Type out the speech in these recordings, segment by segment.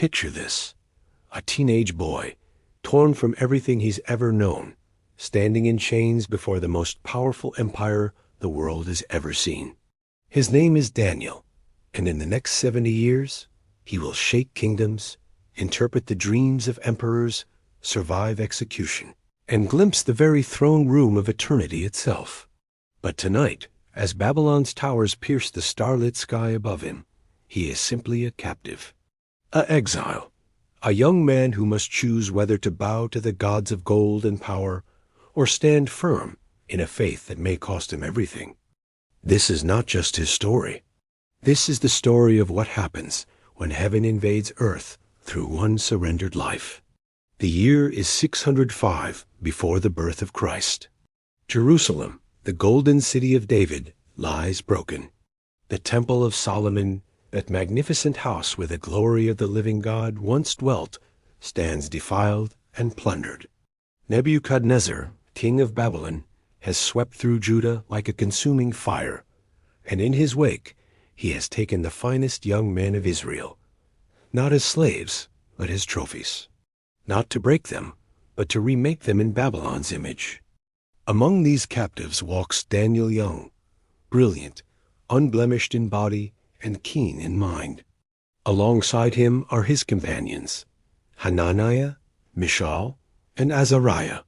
Picture this: a teenage boy, torn from everything he's ever known, standing in chains before the most powerful empire the world has ever seen. His name is Daniel, and in the next 70 years, he will shake kingdoms, interpret the dreams of emperors, survive execution, and glimpse the very throne room of eternity itself. But tonight, as Babylon's towers pierce the starlit sky above him, he is simply a captive, an exile, a young man who must choose whether to bow to the gods of gold and power or stand firm in a faith that may cost him everything. This is not just his story. This is the story of what happens when heaven invades earth through one surrendered life. The year is 605 before the birth of Christ. Jerusalem, the golden city of David, lies broken. The Temple of Solomon, that magnificent house where the glory of the living God once dwelt, stands defiled and plundered. Nebuchadnezzar, king of Babylon, has swept through Judah like a consuming fire, and in his wake he has taken the finest young men of Israel, not as slaves, but as trophies, not to break them, but to remake them in Babylon's image. Among these captives walks Daniel young, brilliant, unblemished in body, and keen in mind. Alongside him are his companions, Hananiah, Mishael, and Azariah.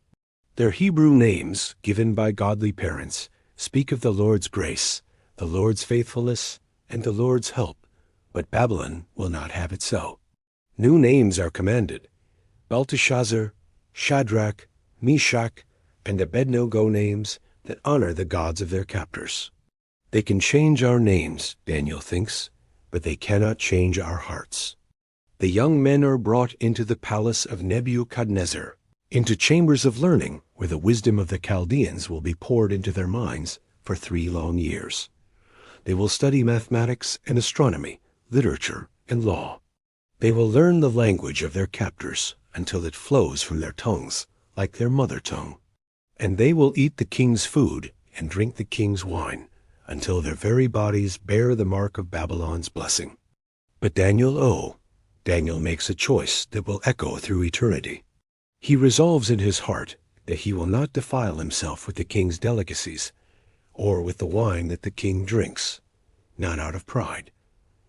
Their Hebrew names, given by godly parents, speak of the Lord's grace, the Lord's faithfulness, and the Lord's help, but Babylon will not have it so. New names are commanded: Belteshazzar, Shadrach, Meshach, and Abednego, names that honor the gods of their captors. They can change our names, Daniel thinks, but they cannot change our hearts. The young men are brought into the palace of Nebuchadnezzar, into chambers of learning where the wisdom of the Chaldeans will be poured into their minds for 3 long years. They will study mathematics and astronomy, literature and law. They will learn the language of their captors until it flows from their tongues like their mother tongue. And they will eat the king's food and drink the king's wine until their very bodies bear the mark of Babylon's blessing. But Daniel makes a choice that will echo through eternity. He resolves in his heart that he will not defile himself with the king's delicacies or with the wine that the king drinks, not out of pride,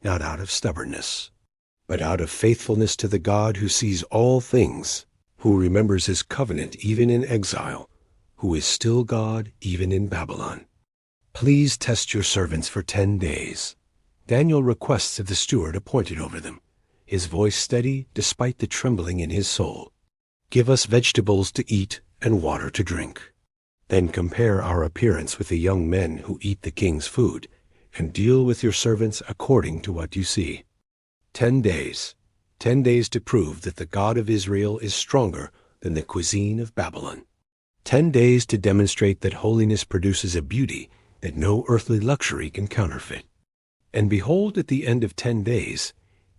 not out of stubbornness, but out of faithfulness to the God who sees all things, who remembers his covenant even in exile, who is still God even in Babylon. Please test your servants for 10 days. Daniel requests of the steward appointed over them, his voice steady despite the trembling in his soul. Give us vegetables to eat and water to drink. Then compare our appearance with the young men who eat the king's food, and deal with your servants according to what you see. 10 days. 10 days to prove that the God of Israel is stronger than the cuisine of Babylon. 10 days to demonstrate that holiness produces a beauty that no earthly luxury can counterfeit. And behold, at the end of 10 days,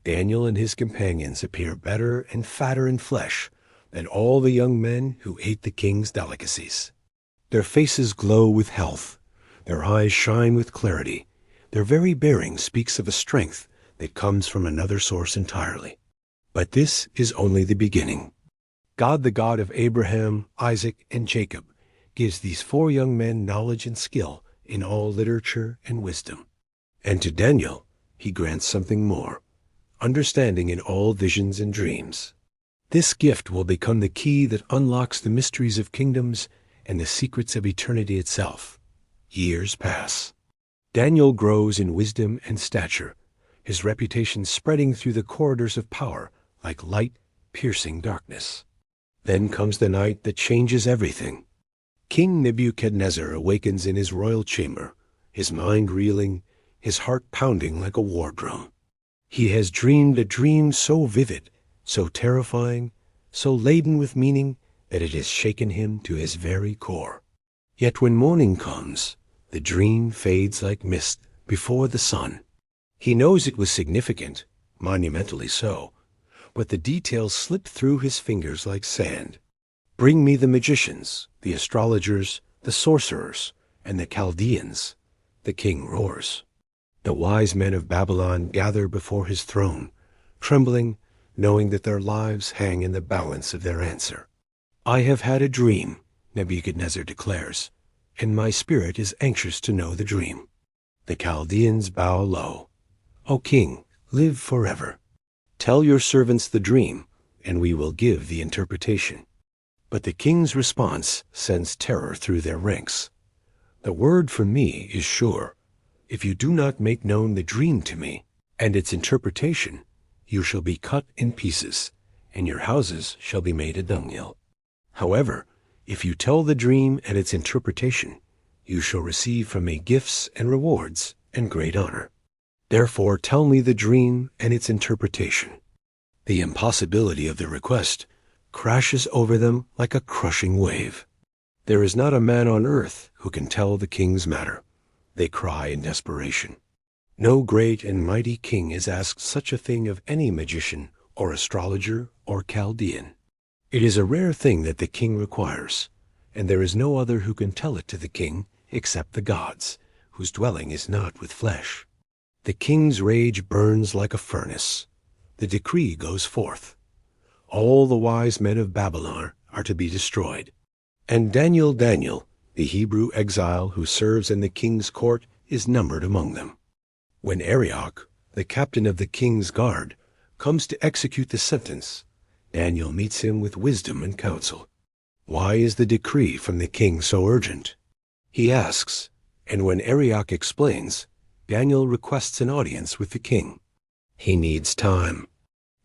Daniel and his companions appear better and fatter in flesh than all the young men who ate the king's delicacies. Their faces glow with health, their eyes shine with clarity, their very bearing speaks of a strength that comes from another source entirely. But this is only the beginning. God, the God of Abraham, Isaac, and Jacob, gives these 4 young men knowledge and skill in all literature and wisdom. And to Daniel, he grants something more, understanding in all visions and dreams. This gift will become the key that unlocks the mysteries of kingdoms and the secrets of eternity itself. Years pass. Daniel grows in wisdom and stature, his reputation spreading through the corridors of power like light piercing darkness. Then comes the night that changes everything. King Nebuchadnezzar awakens in his royal chamber, his mind reeling, his heart pounding like a war drum. He has dreamed a dream so vivid, so terrifying, so laden with meaning that it has shaken him to his very core. Yet when morning comes, the dream fades like mist before the sun. He knows it was significant, monumentally so, but the details slip through his fingers like sand. Bring me the magicians, the astrologers, the sorcerers, and the Chaldeans, the king roars. The wise men of Babylon gather before his throne, trembling, knowing that their lives hang in the balance of their answer. "I have had a dream," Nebuchadnezzar declares, "and my spirit is anxious to know the dream." The Chaldeans bow low. "O king, live forever. Tell your servants the dream, and we will give the interpretation." But the king's response sends terror through their ranks. "The word from me is sure. If you do not make known the dream to me and its interpretation, you shall be cut in pieces, and your houses shall be made a dunghill. However, if you tell the dream and its interpretation, you shall receive from me gifts and rewards and great honor. Therefore tell me the dream and its interpretation." The impossibility of the request crashes over them like a crushing wave. There is not a man on earth who can tell the king's matter. They cry in desperation. No great and mighty king has asked such a thing of any magician or astrologer or Chaldean. It is a rare thing that the king requires, and there is no other who can tell it to the king except the gods, whose dwelling is not with flesh. The king's rage burns like a furnace. The decree goes forth. All the wise men of Babylon are to be destroyed. And Daniel, the Hebrew exile who serves in the king's court, is numbered among them. When Arioch, the captain of the king's guard, comes to execute the sentence, Daniel meets him with wisdom and counsel. Why is the decree from the king so urgent? He asks, and when Arioch explains, Daniel requests an audience with the king. He needs time.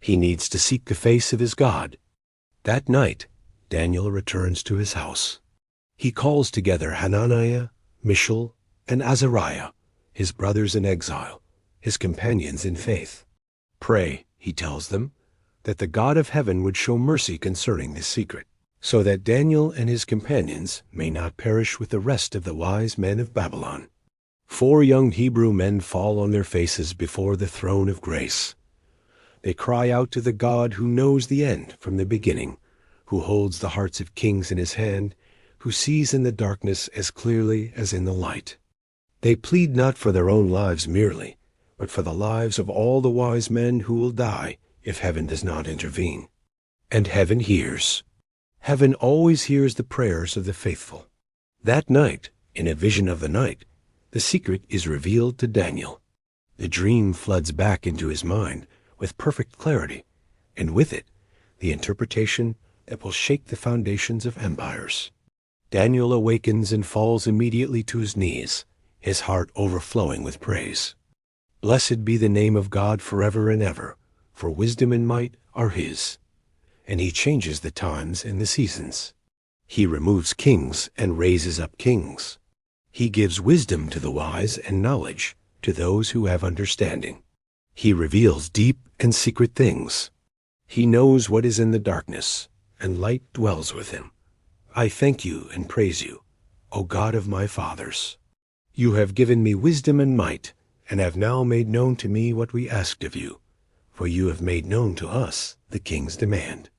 He needs to seek the face of his God. That night, Daniel returns to his house. He calls together Hananiah, Mishael, and Azariah, his brothers in exile, his companions in faith. "Pray," he tells them, "that the God of heaven would show mercy concerning this secret, so that Daniel and his companions may not perish with the rest of the wise men of Babylon." 4 young Hebrew men fall on their faces before the throne of grace. They cry out to the God who knows the end from the beginning, who holds the hearts of kings in his hand, who sees in the darkness as clearly as in the light. They plead not for their own lives merely, but for the lives of all the wise men who will die if heaven does not intervene. And heaven hears. Heaven always hears the prayers of the faithful. That night, in a vision of the night, the secret is revealed to Daniel. The dream floods back into his mind with perfect clarity, and with it, the interpretation that will shake the foundations of empires. Daniel awakens and falls immediately to his knees, his heart overflowing with praise. Blessed be the name of God forever and ever, for wisdom and might are his. And he changes the times and the seasons. He removes kings and raises up kings. He gives wisdom to the wise and knowledge to those who have understanding. He reveals deep and secret things. He knows what is in the darkness, and light dwells with him. I thank you and praise you, O God of my fathers. You have given me wisdom and might, and have now made known to me what we asked of you, for you have made known to us the king's demand.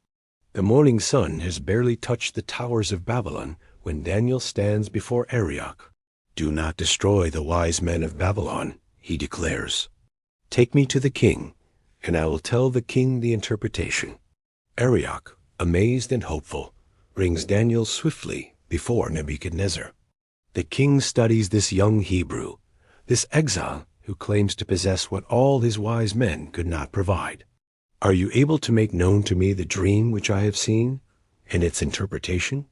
The morning sun has barely touched the towers of Babylon when Daniel stands before Arioch. "Do not destroy the wise men of Babylon," he declares. "Take me to the king, and I will tell the king the interpretation." Arioch, amazed and hopeful, brings Daniel swiftly before Nebuchadnezzar. The king studies this young Hebrew, this exile who claims to possess what all his wise men could not provide. "Are you able to make known to me the dream which I have seen, and its interpretation?"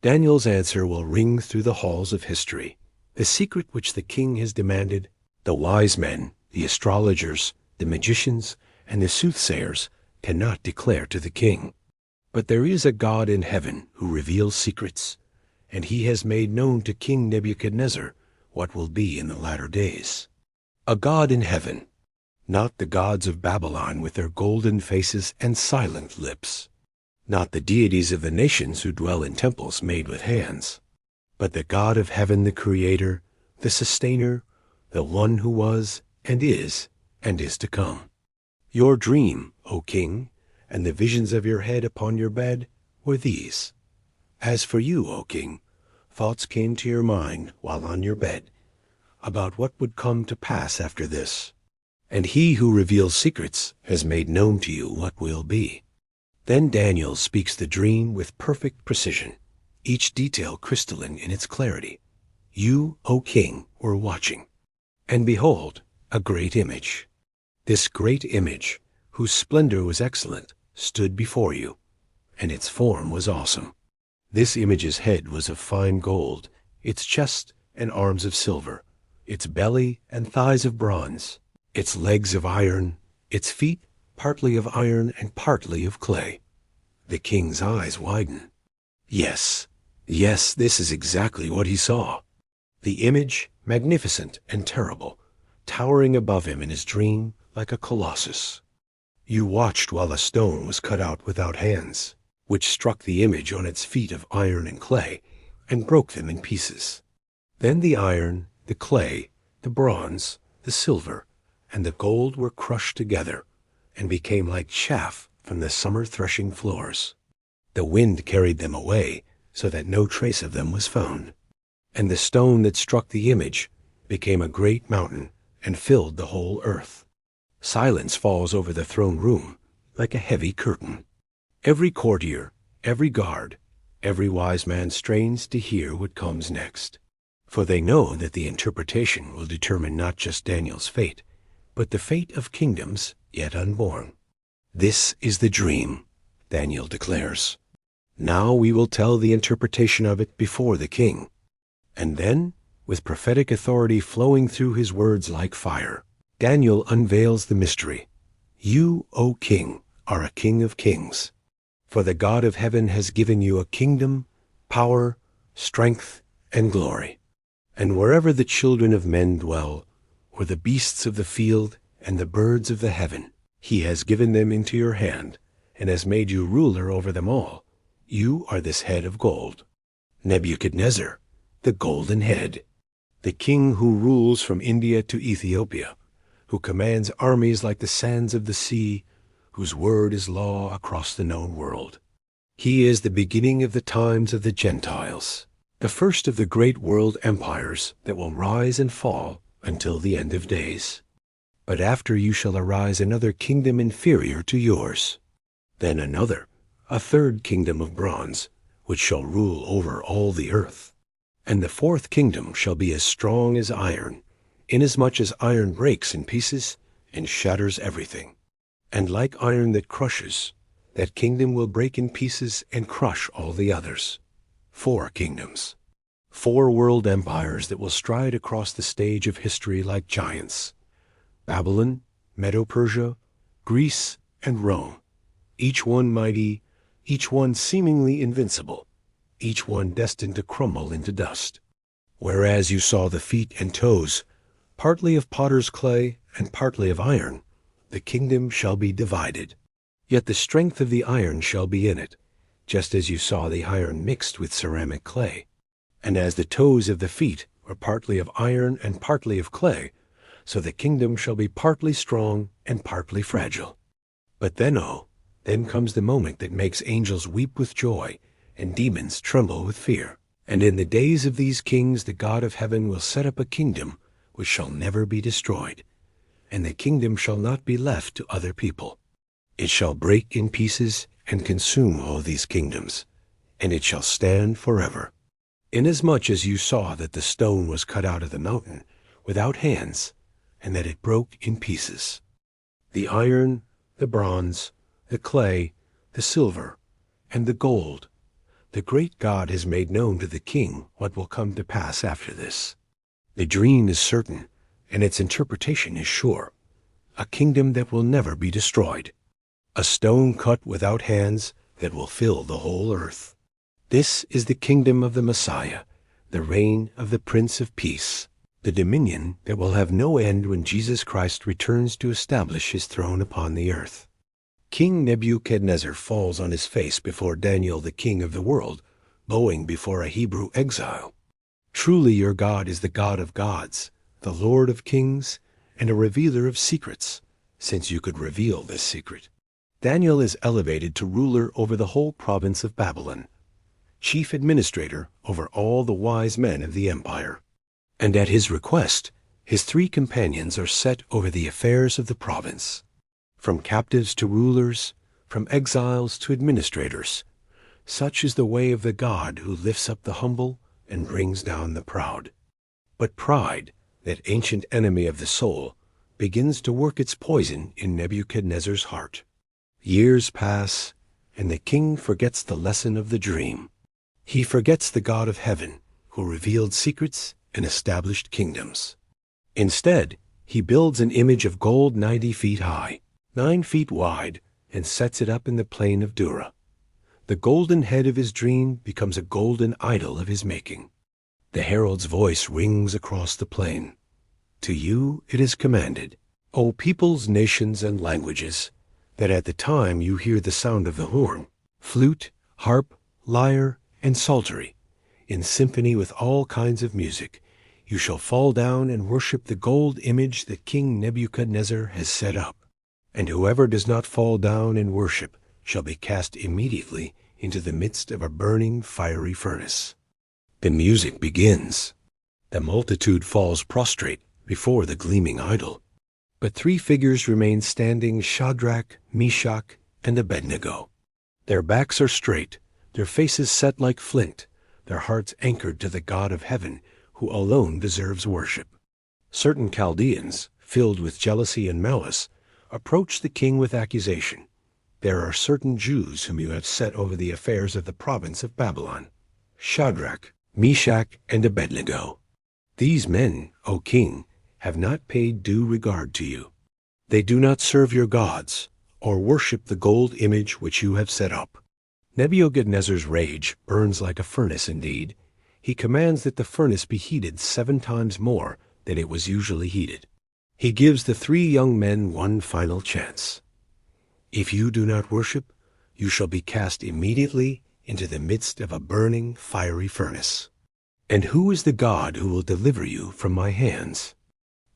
Daniel's answer will ring through the halls of history. The secret which the king has demanded, the wise men, the astrologers, the magicians, and the soothsayers cannot declare to the king. But there is a God in heaven who reveals secrets, and he has made known to King Nebuchadnezzar what will be in the latter days. A God in heaven, not the gods of Babylon with their golden faces and silent lips, not the deities of the nations who dwell in temples made with hands, but the God of heaven, the Creator, the Sustainer, the one who was and is to come. Your dream, O king, and the visions of your head upon your bed were these. As for you, O king, thoughts came to your mind while on your bed about what would come to pass after this. and he who reveals secrets has made known to you what will be. Then Daniel speaks the dream with perfect precision, each detail crystalline in its clarity. You, O king, were watching, and behold, a great image. This great image, whose splendor was excellent, stood before you, and its form was awesome. This image's head was of fine gold, its chest and arms of silver, its belly and thighs of bronze, its legs of iron, its feet partly of iron and partly of clay. The king's eyes widened. Yes, this is exactly what he saw. The image, magnificent and terrible, towering above him in his dream like a colossus. You watched while a stone was cut out without hands, which struck the image on its feet of iron and clay, and broke them in pieces. Then the iron, the clay, the bronze, the silver, and the gold were crushed together, and became like chaff from the summer threshing floors. The wind carried them away, so that no trace of them was found. And the stone that struck the image became a great mountain, and filled the whole earth. Silence falls over the throne room like a heavy curtain. Every courtier, every guard, every wise man strains to hear what comes next. For they know that the interpretation will determine not just Daniel's fate, but the fate of kingdoms yet unborn. This is the dream, Daniel declares. Now we will tell the interpretation of it before the king. And then, with prophetic authority flowing through his words like fire, Daniel unveils the mystery. You, O king, are a king of kings. For the God of heaven has given you a kingdom, power, strength, and glory. And wherever the children of men dwell, or the beasts of the field and the birds of the heaven, he has given them into your hand, and has made you ruler over them all. You are this head of gold. Nebuchadnezzar, the golden head, the king who rules from India to Ethiopia, who commands armies like the sands of the sea, whose word is law across the known world. He is the beginning of the times of the Gentiles, the first of the great world empires that will rise and fall until the end of days. But after you shall arise another kingdom inferior to yours, then another, a third kingdom of bronze, which shall rule over all the earth. And the fourth kingdom shall be as strong as iron, inasmuch as iron breaks in pieces and shatters everything. And like iron that crushes, that kingdom will break in pieces and crush all the others. 4 kingdoms. 4 world empires that will stride across the stage of history like giants. Babylon, Medo-Persia, Greece, and Rome. Each one mighty, each one seemingly invincible, each one destined to crumble into dust. Whereas you saw the feet and toes, partly of potter's clay and partly of iron, the kingdom shall be divided. Yet the strength of the iron shall be in it, just as you saw the iron mixed with ceramic clay. And as the toes of the feet were partly of iron and partly of clay, so the kingdom shall be partly strong and partly fragile. But then, then comes the moment that makes angels weep with joy and demons tremble with fear. And in the days of these kings the God of heaven will set up a kingdom which shall never be destroyed, and the kingdom shall not be left to other people. It shall break in pieces and consume all these kingdoms, and it shall stand forever. Inasmuch as you saw that the stone was cut out of the mountain without hands, and that it broke in pieces. The iron, the bronze, the clay, the silver, and the gold, the great God has made known to the king what will come to pass after this. The dream is certain, and its interpretation is sure. A kingdom that will never be destroyed. A stone cut without hands that will fill the whole earth. This is the kingdom of the Messiah, the reign of the Prince of Peace, the dominion that will have no end when Jesus Christ returns to establish his throne upon the earth. King Nebuchadnezzar falls on his face before Daniel, the king of the world, bowing before a Hebrew exile. Truly your God is the God of gods, the Lord of kings, and a revealer of secrets, since you could reveal this secret. Daniel is elevated to ruler over the whole province of Babylon, chief administrator over all the wise men of the empire. And at his request, His three companions are set over the affairs of the province, from captives to rulers, from exiles to administrators. Such is the way of the God who lifts up the humble and brings down the proud. But pride, that ancient enemy of the soul, begins to work its poison in Nebuchadnezzar's heart. Years pass, and the king forgets the lesson of the dream. He forgets the God of heaven, who revealed secrets and established kingdoms. Instead, he builds an image of gold 90 feet high, 9 feet wide, and sets it up in the plain of Dura. The golden head of his dream becomes a golden idol of his making. The herald's voice rings across the plain. To you it is commanded, O peoples, nations, and languages, that at the time you hear the sound of the horn, flute, harp, lyre, and psaltery, in symphony with all kinds of music, you shall fall down and worship the gold image that King Nebuchadnezzar has set up. And whoever does not fall down and worship shall be cast immediately into the midst of a burning fiery furnace. The music begins. The multitude falls prostrate before the gleaming idol. But three figures remain standing: Shadrach, Meshach, and Abednego. Their backs are straight, their faces set like flint, their hearts anchored to the God of heaven, who alone deserves worship. Certain Chaldeans, filled with jealousy and malice, approach the king with accusation. There are certain Jews whom you have set over the affairs of the province of Babylon: Shadrach, Meshach, and Abednego. These men, O king, have not paid due regard to you. They do not serve your gods, or worship the gold image which you have set up. Nebuchadnezzar's rage burns like a furnace indeed. He commands that the furnace be heated 7 times more than it was usually heated. He gives the 3 young men one final chance. If you do not worship, you shall be cast immediately into the midst of a burning, fiery furnace. And who is the God who will deliver you from my hands?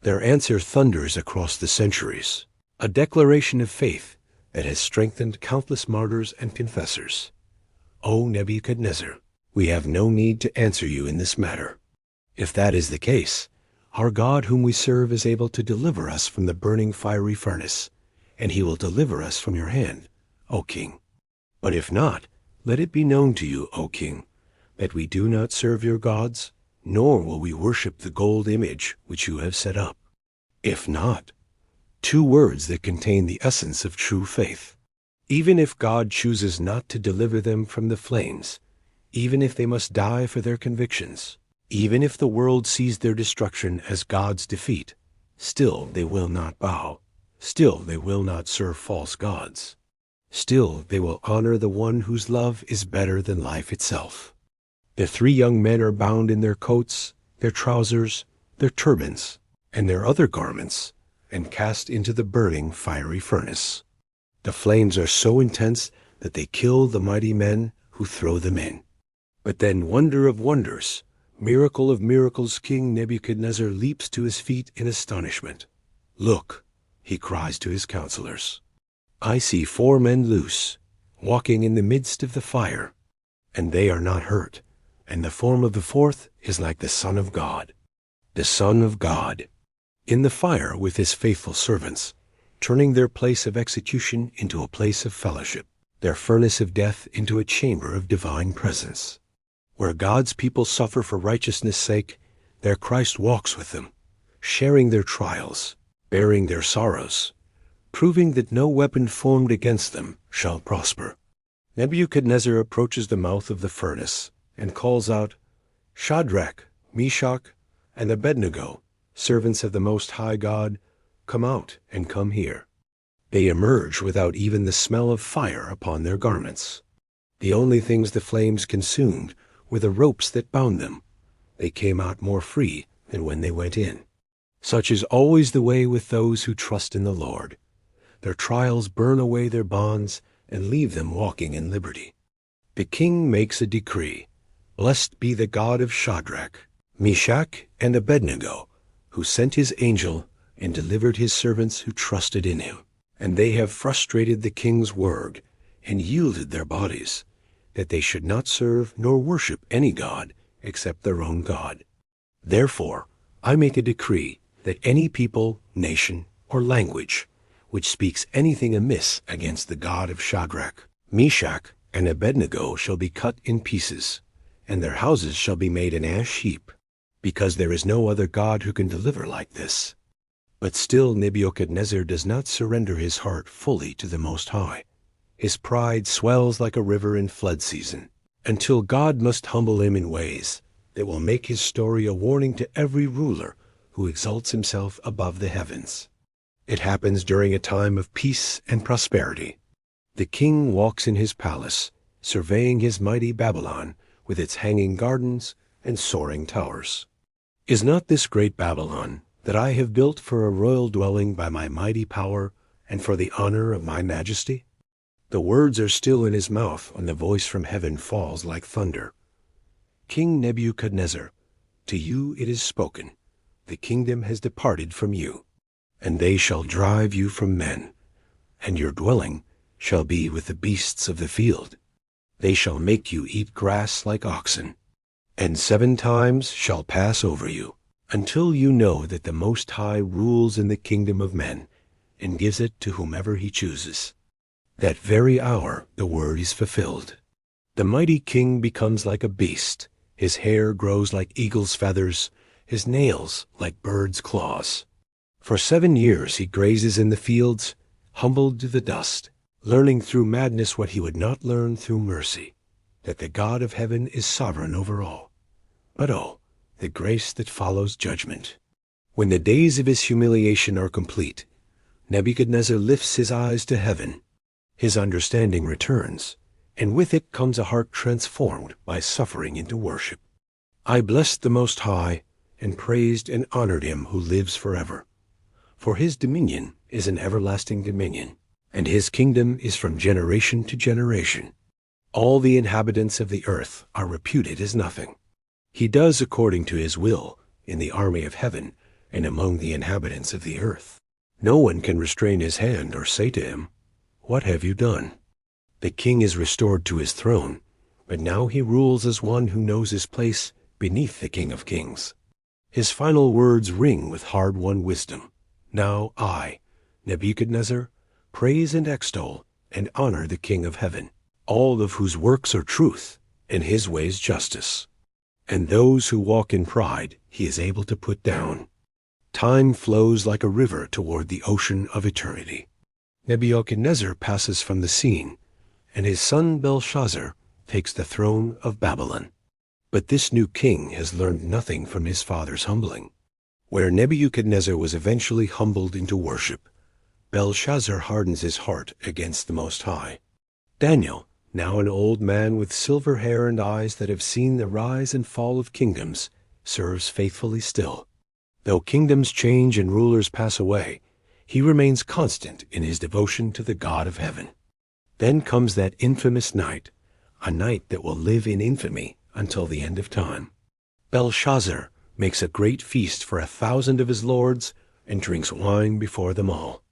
Their answer thunders across the centuries, a declaration of faith that has strengthened countless martyrs and confessors. O Nebuchadnezzar, we have no need to answer you in this matter. If that is the case, our God whom we serve is able to deliver us from the burning fiery furnace, and he will deliver us from your hand, O king. But if not, let it be known to you, O king, that we do not serve your gods, nor will we worship the gold image which you have set up. If not, 2 words that contain the essence of true faith. Even if God chooses not to deliver them from the flames, even if they must die for their convictions, even if the world sees their destruction as God's defeat, still they will not bow. Still they will not serve false gods. Still they will honor the one whose love is better than life itself. The 3 young men are bound in their coats, their trousers, their turbans, and their other garments, and cast into the burning fiery furnace. The flames are so intense that they kill the mighty men who throw them in. But then, wonder of wonders, miracle of miracles, King Nebuchadnezzar leaps to his feet in astonishment. Look, he cries to his counselors, I see 4 men loose, walking in the midst of the fire, and they are not hurt, and the form of the 4th is like the Son of God. The Son of God, in the fire with his faithful servants, turning their place of execution into a place of fellowship, their furnace of death into a chamber of divine presence. Where God's people suffer for righteousness' sake, there Christ walks with them, sharing their trials, bearing their sorrows, proving that no weapon formed against them shall prosper. Nebuchadnezzar approaches the mouth of the furnace and calls out, Shadrach, Meshach, and Abednego, servants of the Most High God, come out and come here. They emerge without even the smell of fire upon their garments. The only things the flames consumed were the ropes that bound them. They came out more free than when they went in. Such is always the way with those who trust in the Lord. Their trials burn away their bonds and leave them walking in liberty. The king makes a decree. Blessed be the God of Shadrach, Meshach, and Abednego, who sent his angel and delivered his servants who trusted in him. And they have frustrated the king's word and yielded their bodies, that they should not serve nor worship any god except their own God. Therefore, I make a decree that any people, nation, or language which speaks anything amiss against the God of Shadrach, Meshach, and Abednego shall be cut in pieces, and their houses shall be made an ash heap, because there is no other God who can deliver like this. But still Nebuchadnezzar does not surrender his heart fully to the Most High. His pride swells like a river in flood season, until God must humble him in ways that will make his story a warning to every ruler who exalts himself above the heavens. It happens during a time of peace and prosperity. The king walks in his palace, surveying his mighty Babylon with its hanging gardens and soaring towers. Is not this great Babylon, that I have built for a royal dwelling by my mighty power and for the honor of my majesty? The words are still in his mouth when the voice from heaven falls like thunder. King Nebuchadnezzar, to you it is spoken, the kingdom has departed from you, and they shall drive you from men, and your dwelling shall be with the beasts of the field. They shall make you eat grass like oxen, and 7 times shall pass over you, until you know that the Most High rules in the kingdom of men, and gives it to whomever he chooses. That very hour the word is fulfilled. The mighty king becomes like a beast, his hair grows like eagle's feathers, his nails like bird's claws. For 7 years he grazes in the fields, humbled to the dust, learning through madness what he would not learn through mercy, that the God of heaven is sovereign over all. But oh, the grace that follows judgment. When the days of his humiliation are complete, Nebuchadnezzar lifts his eyes to heaven. His understanding returns, and with it comes a heart transformed by suffering into worship. I blessed the Most High, and praised and honored him who lives forever. For his dominion is an everlasting dominion, and his kingdom is from generation to generation. All the inhabitants of the earth are reputed as nothing. He does according to his will in the army of heaven and among the inhabitants of the earth. No one can restrain his hand or say to him, "What have you done?" The king is restored to his throne, but now he rules as one who knows his place beneath the King of Kings. His final words ring with hard-won wisdom. Now I, Nebuchadnezzar, praise and extol and honor the King of heaven, all of whose works are truth and his ways justice. And those who walk in pride he is able to put down. Time flows like a river toward the ocean of eternity. Nebuchadnezzar passes from the scene, and his son Belshazzar takes the throne of Babylon. But this new king has learned nothing from his father's humbling. Where Nebuchadnezzar was eventually humbled into worship, Belshazzar hardens his heart against the Most High. Daniel, now an old man with silver hair and eyes that have seen the rise and fall of kingdoms, serves faithfully still. Though kingdoms change and rulers pass away, he remains constant in his devotion to the God of heaven. Then comes that infamous night, a night that will live in infamy until the end of time. Belshazzar makes a great feast for 1,000 of his lords and drinks wine before them all.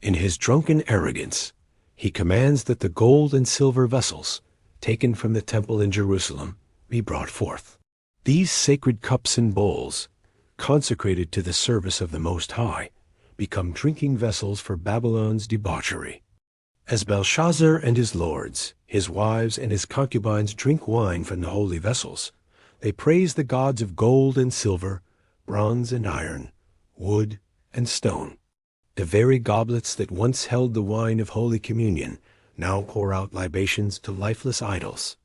In his drunken arrogance, he commands that the gold and silver vessels, taken from the temple in Jerusalem, be brought forth. These sacred cups and bowls, consecrated to the service of the Most High, become drinking vessels for Babylon's debauchery. As Belshazzar and his lords, his wives and his concubines drink wine from the holy vessels, they praise the gods of gold and silver, bronze and iron, wood and stone. The very goblets that once held the wine of Holy Communion now pour out libations to lifeless idols.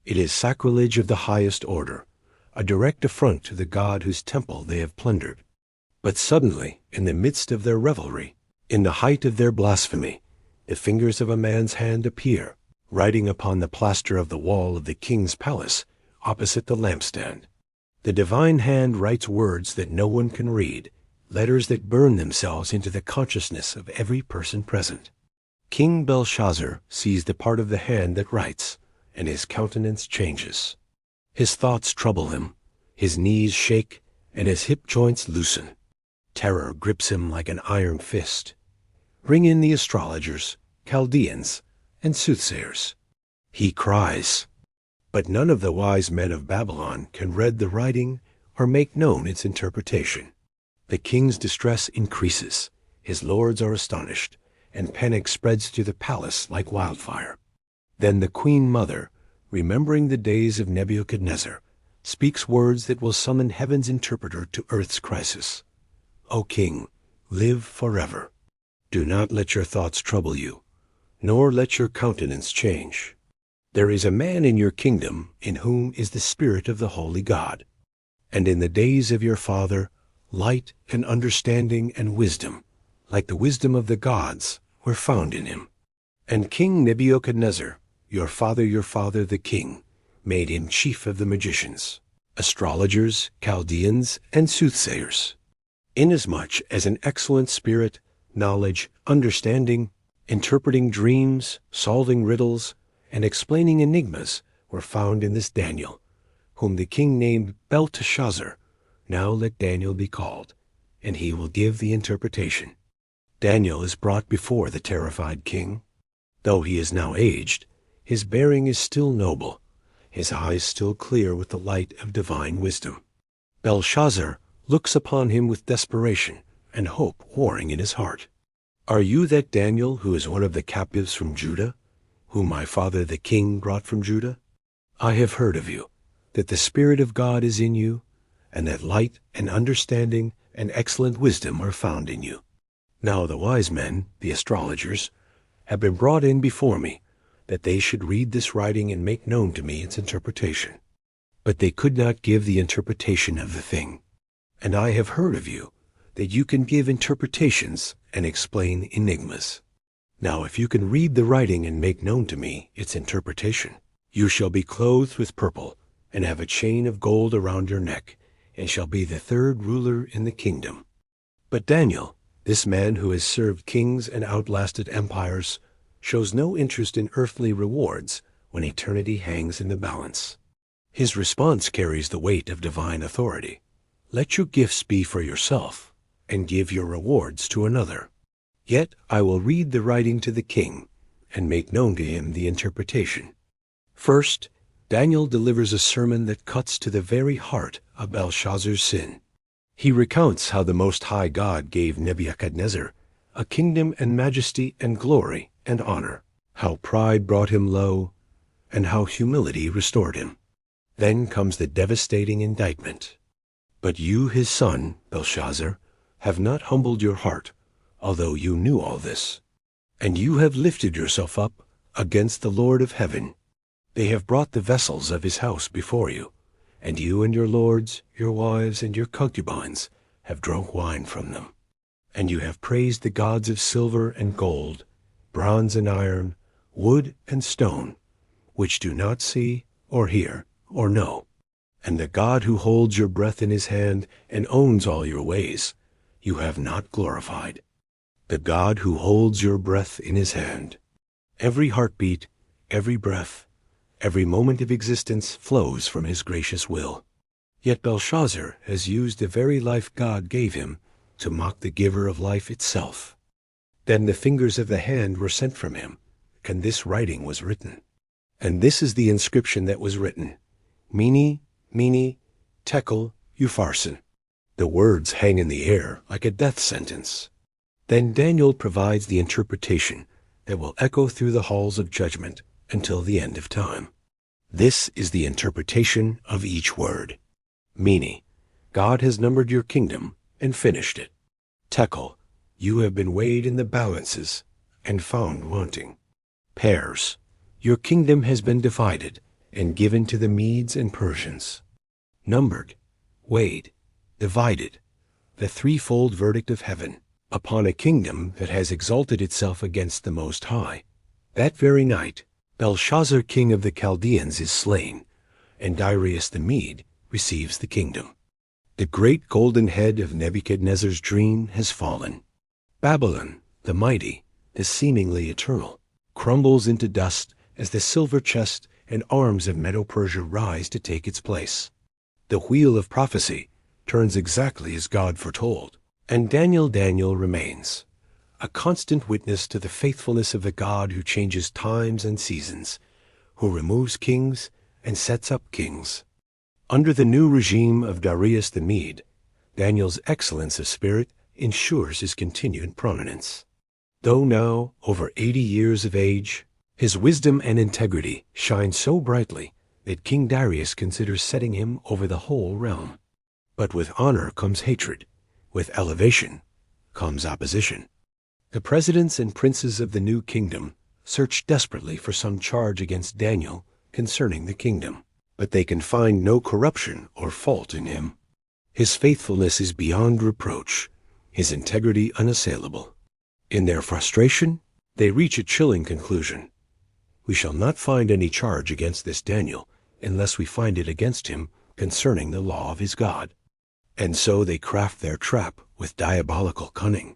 It is sacrilege of the highest order, a direct affront to the God whose temple they have plundered. But suddenly, in the midst of their revelry, in the height of their blasphemy, the fingers of a man's hand appear, writing upon the plaster of the wall of the king's palace opposite the lampstand. The divine hand writes words that no one can read, letters that burn themselves into the consciousness of every person present. King Belshazzar sees the part of the hand that writes, and his countenance changes. His thoughts trouble him, his knees shake, and his hip joints loosen. Terror grips him like an iron fist. Bring in the astrologers, Chaldeans, and soothsayers. He cries, but none of the wise men of Babylon can read the writing or make known its interpretation. The king's distress increases, his lords are astonished, and panic spreads through the palace like wildfire. Then the queen mother, remembering the days of Nebuchadnezzar, speaks words that will summon heaven's interpreter to earth's crisis. O king, live forever. Do not let your thoughts trouble you, nor let your countenance change. There is a man in your kingdom in whom is the spirit of the holy God. And in the days of your father, light and understanding and wisdom, like the wisdom of the gods, were found in him. And King Nebuchadnezzar, your father the king, made him chief of the magicians, astrologers, Chaldeans, and soothsayers, inasmuch as an excellent spirit, knowledge, understanding, interpreting dreams, solving riddles, and explaining enigmas were found in this Daniel, whom the king named Belteshazzar. Now let Daniel be called, and he will give the interpretation. Daniel is brought before the terrified king. Though he is now aged, his bearing is still noble, his eyes still clear with the light of divine wisdom. Belshazzar looks upon him with desperation and hope warring in his heart. Are you that Daniel who is one of the captives from Judah, whom my father the king brought from Judah? I have heard of you, that the Spirit of God is in you, and that light and understanding and excellent wisdom are found in you. Now the wise men, the astrologers, have been brought in before me, that they should read this writing and make known to me its interpretation. But they could not give the interpretation of the thing. And I have heard of you, that you can give interpretations and explain enigmas. Now if you can read the writing and make known to me its interpretation, you shall be clothed with purple, and have a chain of gold around your neck, and shall be the third ruler in the kingdom. But Daniel, this man who has served kings and outlasted empires, shows no interest in earthly rewards when eternity hangs in the balance. His response carries the weight of divine authority. Let your gifts be for yourself, and give your rewards to another. Yet I will read the writing to the king, and make known to him the interpretation. First, Daniel delivers a sermon that cuts to the very heart of Belshazzar's sin. He recounts how the Most High God gave Nebuchadnezzar a kingdom and majesty and glory and honor, how pride brought him low, and how humility restored him. Then comes the devastating indictment. But you, his son, Belshazzar, have not humbled your heart, although you knew all this. And you have lifted yourself up against the Lord of heaven. They have brought the vessels of his house before you, and you and your lords, your wives, and your concubines have drunk wine from them. And you have praised the gods of silver and gold, bronze and iron, wood and stone, which do not see or hear or know. And the God who holds your breath in his hand and owns all your ways, you have not glorified. The God who holds your breath in his hand. Every heartbeat, every breath, every moment of existence flows from his gracious will. Yet Belshazzar has used the very life God gave him to mock the giver of life itself. Then the fingers of the hand were sent from him, and this writing was written. And this is the inscription that was written: Mene, Mene, Tekel, Upharsin. The words hang in the air like a death sentence. Then Daniel provides the interpretation that will echo through the halls of judgment until the end of time. This is the interpretation of each word. Mene, God has numbered your kingdom and finished it. Tekel, you have been weighed in the balances and found wanting. Pairs, your kingdom has been divided and given to the Medes and Persians. Numbered, weighed, divided, the threefold verdict of heaven upon a kingdom that has exalted itself against the Most High. That very night, Belshazzar, king of the Chaldeans, is slain, and Darius the Mede receives the kingdom. The great golden head of Nebuchadnezzar's dream has fallen. Babylon, the mighty, the seemingly eternal, crumbles into dust as the silver chest and arms of Medo-Persia rise to take its place. The wheel of prophecy turns exactly as God foretold, and Daniel remains, a constant witness to the faithfulness of the God who changes times and seasons, who removes kings and sets up kings. Under the new regime of Darius the Mede, Daniel's excellence of spirit ensures his continued prominence. Though now over 80 years of age, his wisdom and integrity shine so brightly that King Darius considers setting him over the whole realm. But with honor comes hatred. With elevation comes opposition. The presidents and princes of the new kingdom search desperately for some charge against Daniel concerning the kingdom, but they can find no corruption or fault in him. His faithfulness is beyond reproach, his integrity unassailable. In their frustration, they reach a chilling conclusion. We shall not find any charge against this Daniel unless we find it against him concerning the law of his God. And so they craft their trap with diabolical cunning.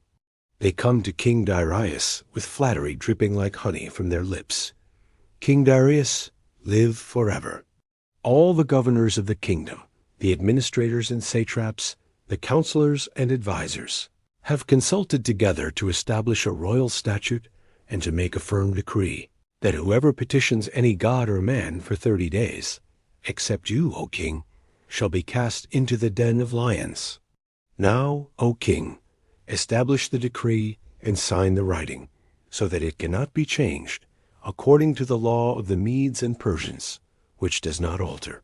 They come to King Darius with flattery dripping like honey from their lips. King Darius, live forever. All the governors of the kingdom, the administrators and satraps, the counselors and advisers, have consulted together to establish a royal statute and to make a firm decree that whoever petitions any god or man for 30 days, except you, O king, shall be cast into the den of lions. Now, O king, establish the decree and sign the writing, so that it cannot be changed, according to the law of the Medes and Persians, which does not alter.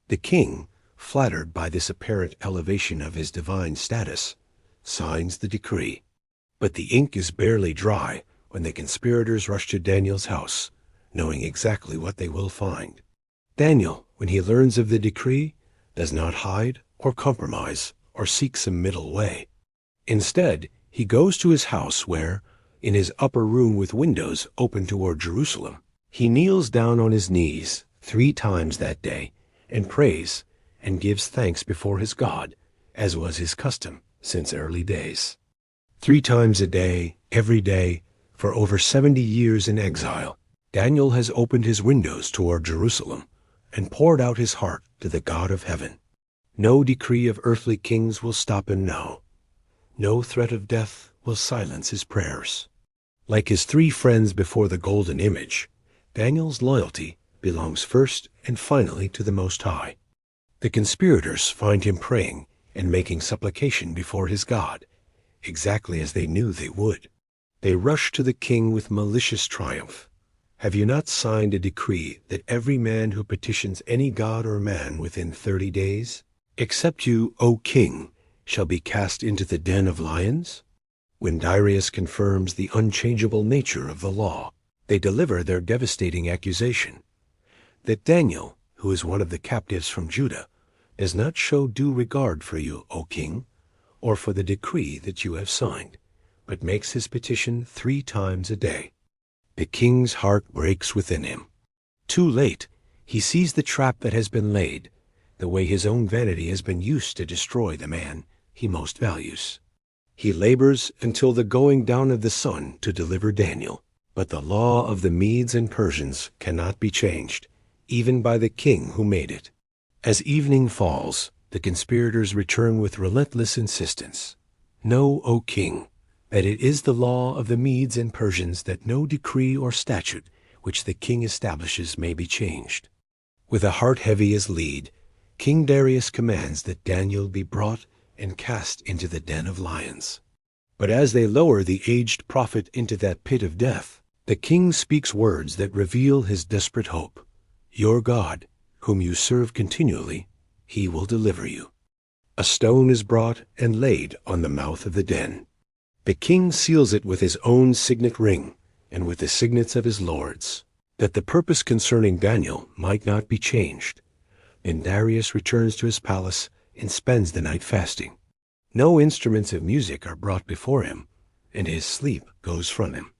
The king, flattered by this apparent elevation of his divine status, signs the decree. But the ink is barely dry when the conspirators rush to Daniel's house, knowing exactly what they will find. Daniel, when he learns of the decree, does not hide or compromise or seek some middle way. Instead, he goes to his house where, in his upper room with windows open toward Jerusalem, he kneels down on his knees 3 times that day and prays and gives thanks before his God, as was his custom since early days. 3 times a day, every day, for over 70 years in exile, Daniel has opened his windows toward Jerusalem and poured out his heart to the God of heaven. No decree of earthly kings will stop him now. No threat of death will silence his prayers. Like his 3 friends before the golden image, Daniel's loyalty belongs first and finally to the Most High. The conspirators find him praying and making supplication before his God, exactly as they knew they would. They rush to the king with malicious triumph. Have you not signed a decree that every man who petitions any god or man within 30 days, except you, O king, shall be cast into the den of lions? When Darius confirms the unchangeable nature of the law, they deliver their devastating accusation that Daniel, who is one of the captives from Judah, does not show due regard for you, O king, or for the decree that you have signed, but makes his petition 3 times a day. The king's heart breaks within him. Too late, he sees the trap that has been laid, the way his own vanity has been used to destroy the man he most values. He labors until the going down of the sun to deliver Daniel, but the law of the Medes and Persians cannot be changed, even by the king who made it. As evening falls, the conspirators return with relentless insistence. Know, O king, that it is the law of the Medes and Persians that no decree or statute which the king establishes may be changed. With a heart heavy as lead, King Darius commands that Daniel be brought and cast into the den of lions. But as they lower the aged prophet into that pit of death, the king speaks words that reveal his desperate hope. Your God, whom you serve continually, he will deliver you. A stone is brought and laid on the mouth of the den. The king seals it with his own signet ring and with the signets of his lords, that the purpose concerning Daniel might not be changed. Then Darius returns to his palace and spends the night fasting. No instruments of music are brought before him, and his sleep goes from him.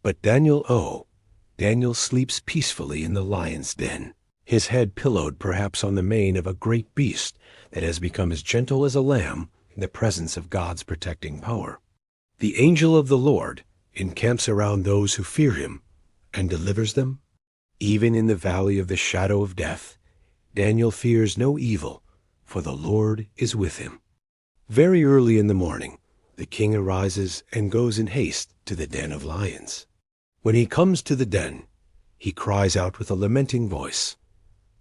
But Daniel sleeps peacefully in the lion's den, his head pillowed perhaps on the mane of a great beast that has become as gentle as a lamb in the presence of God's protecting power. The angel of the Lord encamps around those who fear him and delivers them. Even in the valley of the shadow of death, Daniel fears no evil, for the Lord is with him. Very early in the morning, the king arises and goes in haste to the den of lions. When he comes to the den, he cries out with a lamenting voice,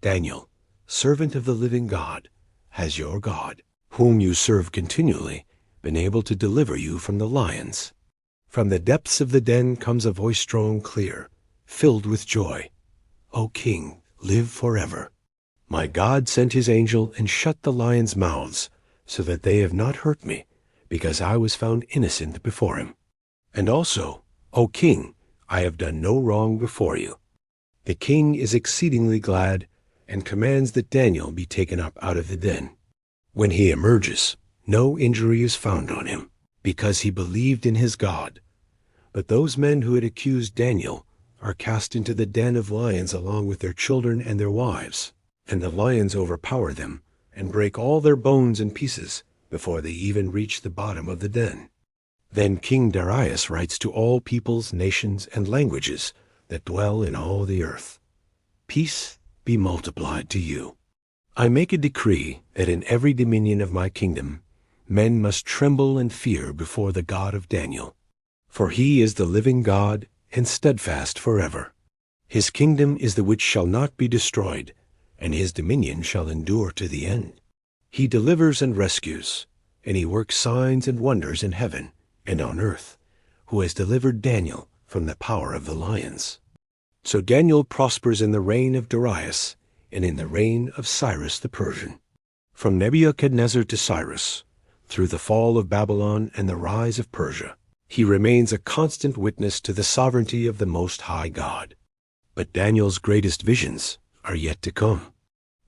Daniel, servant of the living God, has your God, whom you serve continually, been able to deliver you from the lions. From the depths of the den comes a voice strong, clear, filled with joy. O King, live forever. My God sent his angel and shut the lions' mouths, so that they have not hurt me, because I was found innocent before him. And also, O King, I have done no wrong before you. The king is exceedingly glad and commands that Daniel be taken up out of the den. When he emerges, no injury is found on him, because he believed in his God. But those men who had accused Daniel are cast into the den of lions along with their children and their wives, and the lions overpower them and break all their bones in pieces before they even reach the bottom of the den. Then King Darius writes to all peoples, nations, and languages that dwell in all the earth. Peace be multiplied to you. I make a decree that in every dominion of my kingdom men must tremble and fear before the God of Daniel. For he is the living God and steadfast forever. His kingdom is the which shall not be destroyed, and his dominion shall endure to the end. He delivers and rescues, and he works signs and wonders in heaven and on earth, who has delivered Daniel from the power of the lions. So Daniel prospers in the reign of Darius and in the reign of Cyrus the Persian. From Nebuchadnezzar to Cyrus, through the fall of Babylon and the rise of Persia, he remains a constant witness to the sovereignty of the Most High God. But Daniel's greatest visions are yet to come.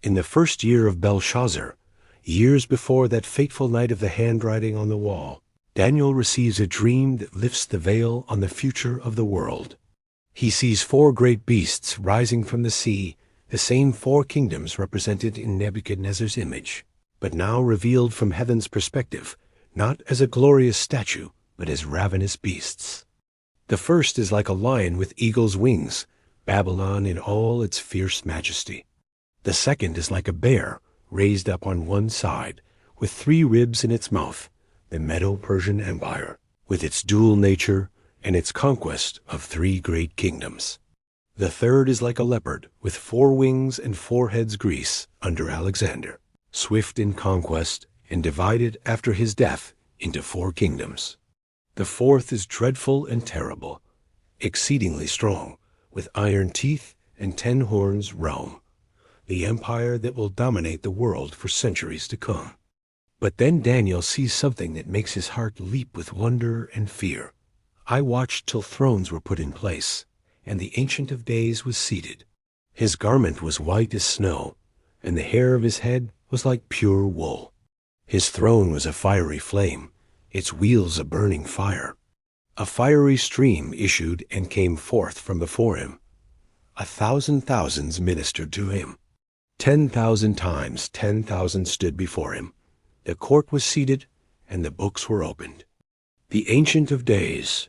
In the first year of Belshazzar, years before that fateful night of the handwriting on the wall, Daniel receives a dream that lifts the veil on the future of the world. He sees 4 great beasts rising from the sea, the same 4 kingdoms represented in Nebuchadnezzar's image, but now revealed from heaven's perspective, not as a glorious statue, but as ravenous beasts. The first is like a lion with eagle's wings, Babylon in all its fierce majesty. The second is like a bear, raised up on one side, with 3 ribs in its mouth, the Medo-Persian Empire, with its dual nature and its conquest of 3 great kingdoms. The third is like a leopard, with 4 wings and 4 heads Greece under Alexander, swift in conquest and divided after his death into 4 kingdoms. The fourth is dreadful and terrible, exceedingly strong, with iron teeth and 10 horns Rome, the empire that will dominate the world for centuries to come. But then Daniel sees something that makes his heart leap with wonder and fear. I watched till thrones were put in place, and the Ancient of Days was seated. His garment was white as snow, and the hair of his head was like pure wool. His throne was a fiery flame, its wheels a burning fire. A fiery stream issued and came forth from before him. 1,000 thousands ministered to him. 10,000 times 10,000 stood before him. The court was seated, and the books were opened. The Ancient of Days,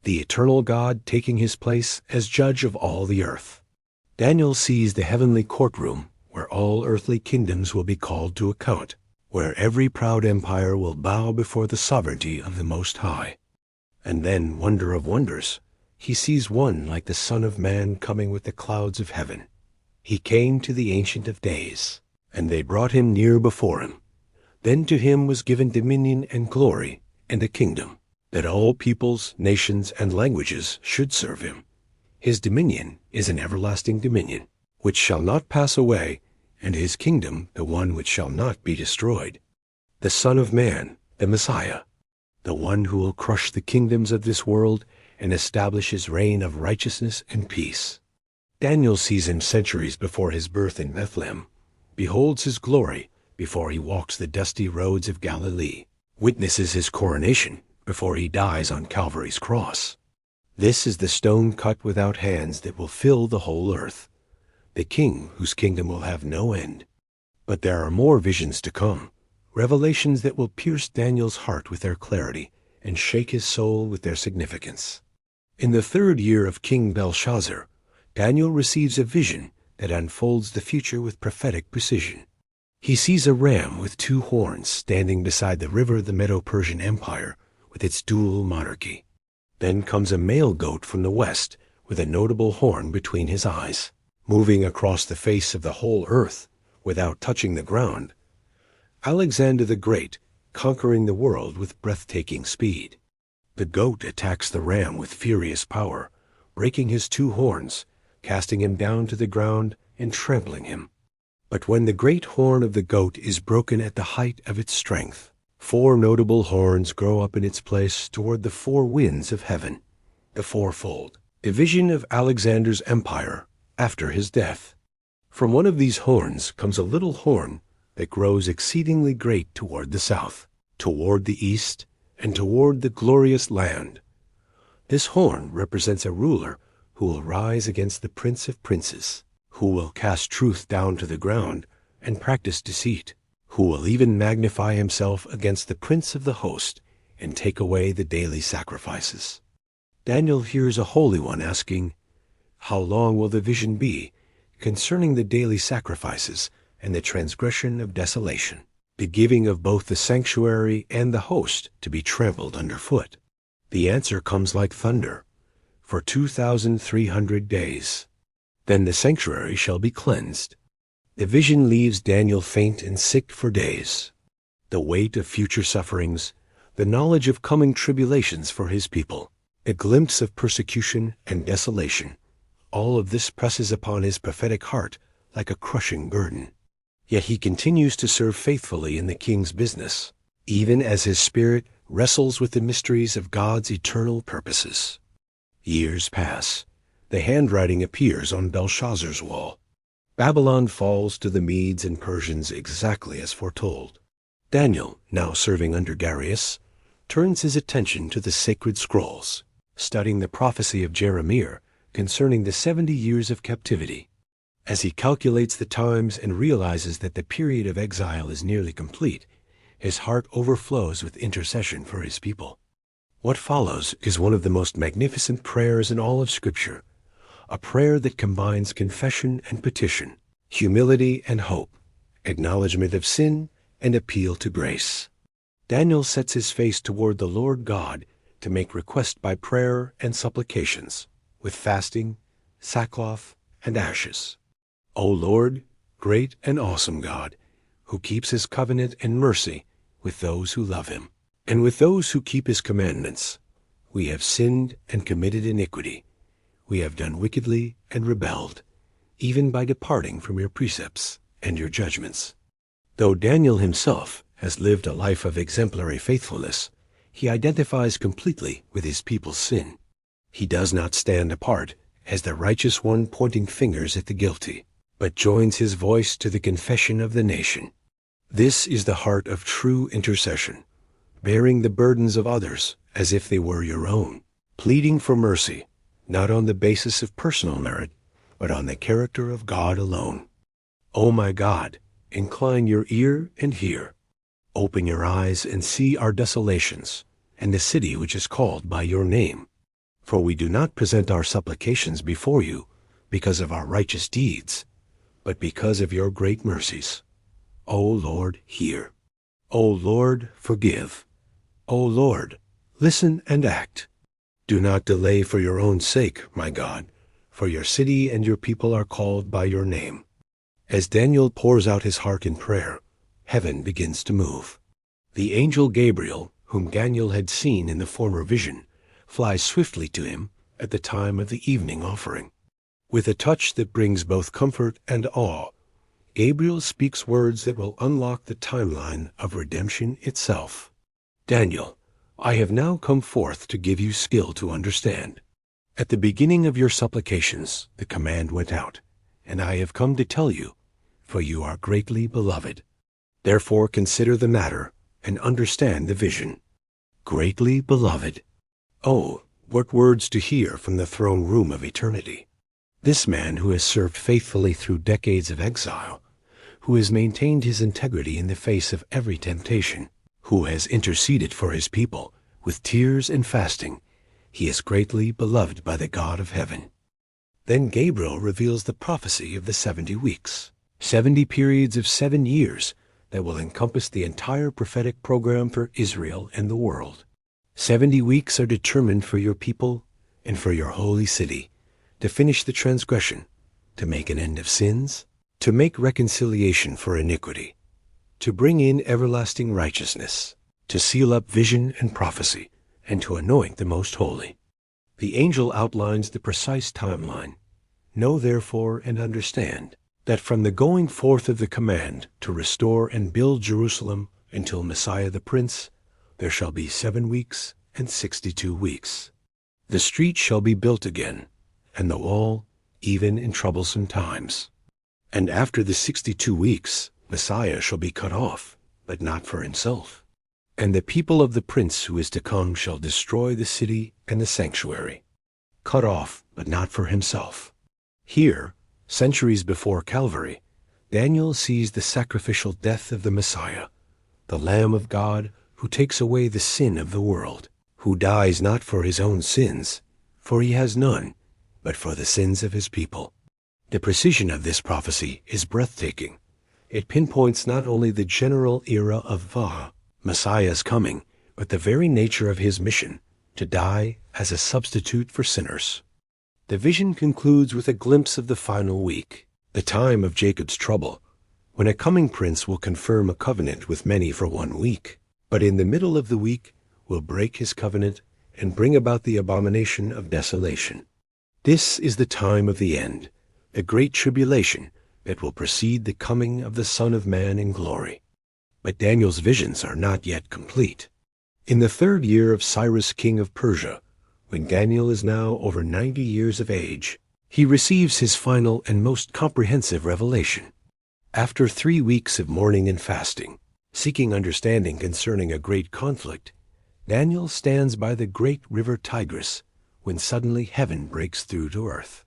the eternal God taking his place as judge of all the earth. Daniel sees the heavenly courtroom where all earthly kingdoms will be called to account, where every proud empire will bow before the sovereignty of the Most High. And then, wonder of wonders, he sees one like the Son of Man coming with the clouds of heaven. He came to the Ancient of Days, and they brought him near before him. Then to him was given dominion and glory and a kingdom, that all peoples, nations, and languages should serve him. His dominion is an everlasting dominion, which shall not pass away, and his kingdom the one which shall not be destroyed. The Son of Man, the Messiah, the one who will crush the kingdoms of this world and establish his reign of righteousness and peace. Daniel sees him centuries before his birth in Bethlehem, beholds his glory before he walks the dusty roads of Galilee, witnesses his coronation before he dies on Calvary's cross. This is the stone cut without hands that will fill the whole earth, the King whose kingdom will have no end. But there are more visions to come, revelations that will pierce Daniel's heart with their clarity and shake his soul with their significance. In the 3rd year of King Belshazzar, Daniel receives a vision that unfolds the future with prophetic precision. He sees a ram with 2 horns standing beside the river of the Medo-Persian Empire with its dual monarchy. Then comes a male goat from the west with a notable horn between his eyes, moving across the face of the whole earth without touching the ground. Alexander the Great, conquering the world with breathtaking speed. The goat attacks the ram with furious power, breaking his two horns, casting him down to the ground and trampling him. But when the great horn of the goat is broken at the height of its strength, four notable horns grow up in its place toward the four winds of heaven, the fourfold division of Alexander's empire after his death. From one of these horns comes a little horn that grows exceedingly great toward the south, toward the east, and toward the glorious land. This horn represents a ruler who will rise against the Prince of Princes, who will cast truth down to the ground and practice deceit, who will even magnify himself against the Prince of the host and take away the daily sacrifices. Daniel hears a Holy One asking, "How long will the vision be concerning the daily sacrifices and the transgression of desolation, the giving of both the sanctuary and the host to be trampled underfoot?" The answer comes like thunder, "For 2,300 days. Then the sanctuary shall be cleansed." The vision leaves Daniel faint and sick for days. The weight of future sufferings, the knowledge of coming tribulations for his people, a glimpse of persecution and desolation, all of this presses upon his prophetic heart like a crushing burden. Yet he continues to serve faithfully in the king's business, even as his spirit wrestles with the mysteries of God's eternal purposes. Years pass. The handwriting appears on Belshazzar's wall. Babylon falls to the Medes and Persians exactly as foretold. Daniel, now serving under Darius, turns his attention to the sacred scrolls, studying the prophecy of Jeremiah concerning the 70 years of captivity. As he calculates the times and realizes that the period of exile is nearly complete, his heart overflows with intercession for his people. What follows is one of the most magnificent prayers in all of Scripture, a prayer that combines confession and petition, humility and hope, acknowledgement of sin and appeal to grace. Daniel sets his face toward the Lord God to make request by prayer and supplications, with fasting, sackcloth, and ashes. O Lord, great and awesome God, who keeps his covenant and mercy with those who love him, and with those who keep his commandments, we have sinned and committed iniquity. We have done wickedly and rebelled, even by departing from your precepts and your judgments. Though Daniel himself has lived a life of exemplary faithfulness, he identifies completely with his people's sin. He does not stand apart as the righteous one pointing fingers at the guilty, but joins his voice to the confession of the nation. This is the heart of true intercession, bearing the burdens of others as if they were your own, pleading for mercy, not on the basis of personal merit, but on the character of God alone. O my God, incline your ear and hear. Open your eyes and see our desolations, and the city which is called by your name. For we do not present our supplications before you because of our righteous deeds, but because of your great mercies. O Lord, hear. O Lord, forgive. O Lord, listen and act. Do not delay for your own sake, my God, for your city and your people are called by your name. As Daniel pours out his heart in prayer, heaven begins to move. The angel Gabriel, whom Daniel had seen in the former vision, flies swiftly to him at the time of the evening offering. With a touch that brings both comfort and awe, Gabriel speaks words that will unlock the timeline of redemption itself. Daniel, I have now come forth to give you skill to understand. At the beginning of your supplications, the command went out, and I have come to tell you, for you are greatly beloved. Therefore consider the matter and understand the vision. Greatly beloved. Oh, what words to hear from the throne room of eternity. This man who has served faithfully through decades of exile, who has maintained his integrity in the face of every temptation, who has interceded for his people with tears and fasting, he is greatly beloved by the God of heaven. Then Gabriel reveals the prophecy of the 70 weeks, 70 periods of 7 years that will encompass the entire prophetic program for Israel and the world. 70 weeks are determined for your people and for your holy city, to finish the transgression, to make an end of sins, to make reconciliation for iniquity, to bring in everlasting righteousness, to seal up vision and prophecy, and to anoint the most holy. The angel outlines the precise timeline. Know therefore and understand that from the going forth of the command to restore and build Jerusalem until Messiah the Prince, there shall be 7 weeks and 62 weeks. The street shall be built again, and the wall, even in troublesome times. And after the 62 weeks, Messiah shall be cut off, but not for himself. And the people of the prince who is to come shall destroy the city and the sanctuary. Cut off, but not for himself. Here, centuries before Calvary, Daniel sees the sacrificial death of the Messiah, the Lamb of God who takes away the sin of the world, who dies not for his own sins, for he has none, but for the sins of his people. The precision of this prophecy is breathtaking. It pinpoints not only the general era of Vaha, Messiah's coming, but the very nature of his mission, to die as a substitute for sinners. The vision concludes with a glimpse of the final week, the time of Jacob's trouble, when a coming prince will confirm a covenant with many for 1 week, but in the middle of the week will break his covenant and bring about the abomination of desolation. This is the time of the end, the great tribulation that will precede the coming of the Son of Man in glory. But Daniel's visions are not yet complete. In the 3rd year of Cyrus king of Persia, when Daniel is now over 90 years of age, he receives his final and most comprehensive revelation. After 3 weeks of mourning and fasting, seeking understanding concerning a great conflict, Daniel stands by the great river Tigris, when suddenly heaven breaks through to earth.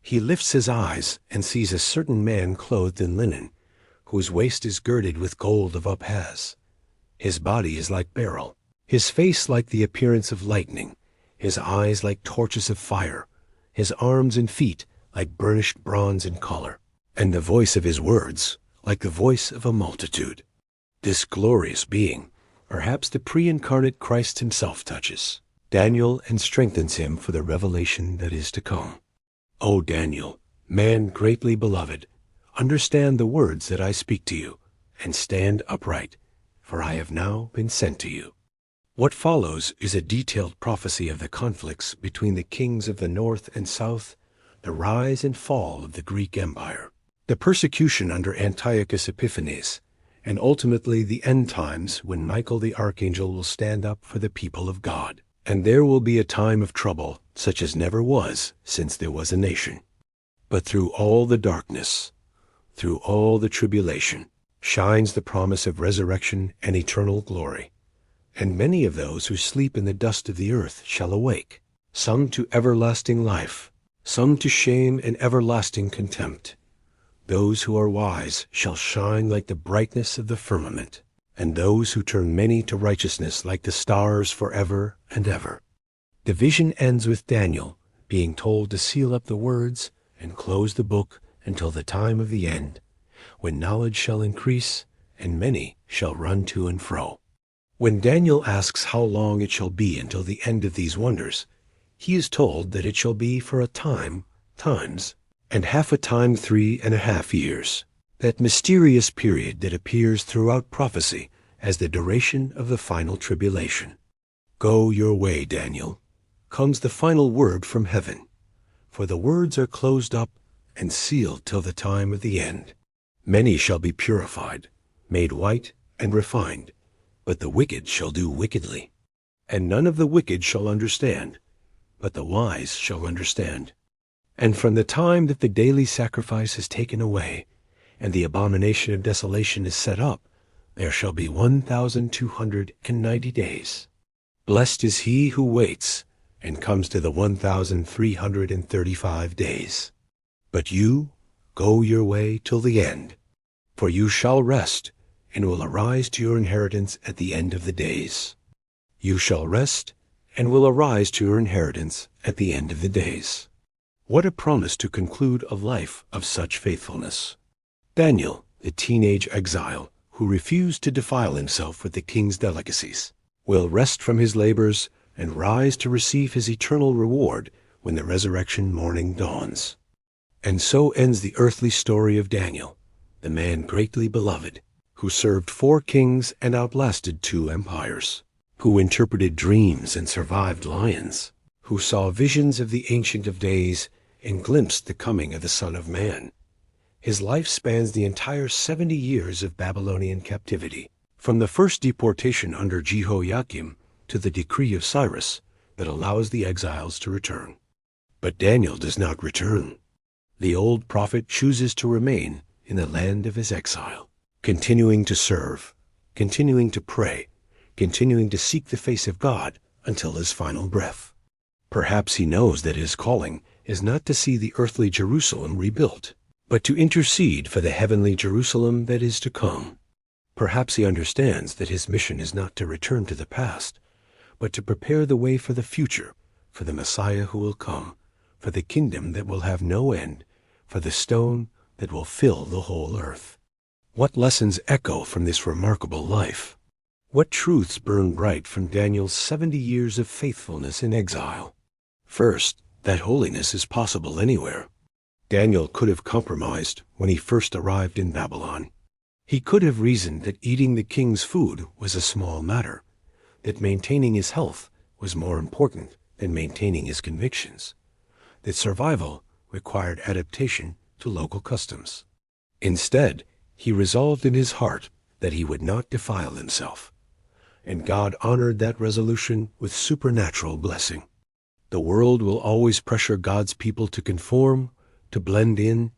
He lifts his eyes and sees a certain man clothed in linen, whose waist is girded with gold of Uphaz. His body is like beryl, his face like the appearance of lightning, his eyes like torches of fire, his arms and feet like burnished bronze in color, and the voice of his words like the voice of a multitude. This glorious being, perhaps the pre-incarnate Christ himself, touches Daniel and strengthens him for the revelation that is to come. O Daniel, man greatly beloved, understand the words that I speak to you, and stand upright, for I have now been sent to you. What follows is a detailed prophecy of the conflicts between the kings of the north and south, the rise and fall of the Greek Empire, the persecution under Antiochus Epiphanes, and ultimately the end times when Michael the archangel will stand up for the people of God. And there will be a time of trouble such as never was since there was a nation. But through all the darkness, through all the tribulation, shines the promise of resurrection and eternal glory. And many of those who sleep in the dust of the earth shall awake, some to everlasting life, some to shame and everlasting contempt. Those who are wise shall shine like the brightness of the firmament, and those who turn many to righteousness like the stars forever and ever. The vision ends with Daniel being told to seal up the words and close the book until the time of the end, when knowledge shall increase and many shall run to and fro. When Daniel asks how long it shall be until the end of these wonders, he is told that it shall be for a time, times, and half a time 3.5 years, that mysterious period that appears throughout prophecy as the duration of the final tribulation. Go your way, Daniel, comes the final word from heaven, for the words are closed up and sealed till the time of the end. Many shall be purified, made white and refined, but the wicked shall do wickedly. And none of the wicked shall understand, but the wise shall understand. And from the time that the daily sacrifice is taken away, and the abomination of desolation is set up, there shall be 1,290 days. Blessed is he who waits, and comes to the 1,335 days. But you, go your way till the end, for you shall rest, and will arise to your inheritance at the end of the days. You shall rest, and will arise to your inheritance at the end of the days. What a promise to conclude a life of such faithfulness. Daniel, the teenage exile, who refused to defile himself with the king's delicacies, will rest from his labors and rise to receive his eternal reward when the resurrection morning dawns. And so ends the earthly story of Daniel, the man greatly beloved, who served 4 kings and outlasted 2 empires, who interpreted dreams and survived lions, who saw visions of the Ancient of Days and glimpsed the coming of the Son of Man. His life spans the entire 70 years of Babylonian captivity, from the first deportation under Jehoiakim to the decree of Cyrus that allows the exiles to return. But Daniel does not return. The old prophet chooses to remain in the land of his exile, continuing to serve, continuing to pray, continuing to seek the face of God until his final breath. Perhaps he knows that his calling is not to see the earthly Jerusalem rebuilt, but to intercede for the heavenly Jerusalem that is to come. Perhaps he understands that his mission is not to return to the past, but to prepare the way for the future, for the Messiah who will come, for the kingdom that will have no end, for the stone that will fill the whole earth. What lessons echo from this remarkable life? What truths burn bright from Daniel's 70 years of faithfulness in exile? First, that holiness is possible anywhere. Daniel could have compromised when he first arrived in Babylon. He could have reasoned that eating the king's food was a small matter, that maintaining his health was more important than maintaining his convictions, that survival required adaptation to local customs. Instead, he resolved in his heart that he would not defile himself, and God honored that resolution with supernatural blessing. The world will always pressure God's people to conform, to blend in,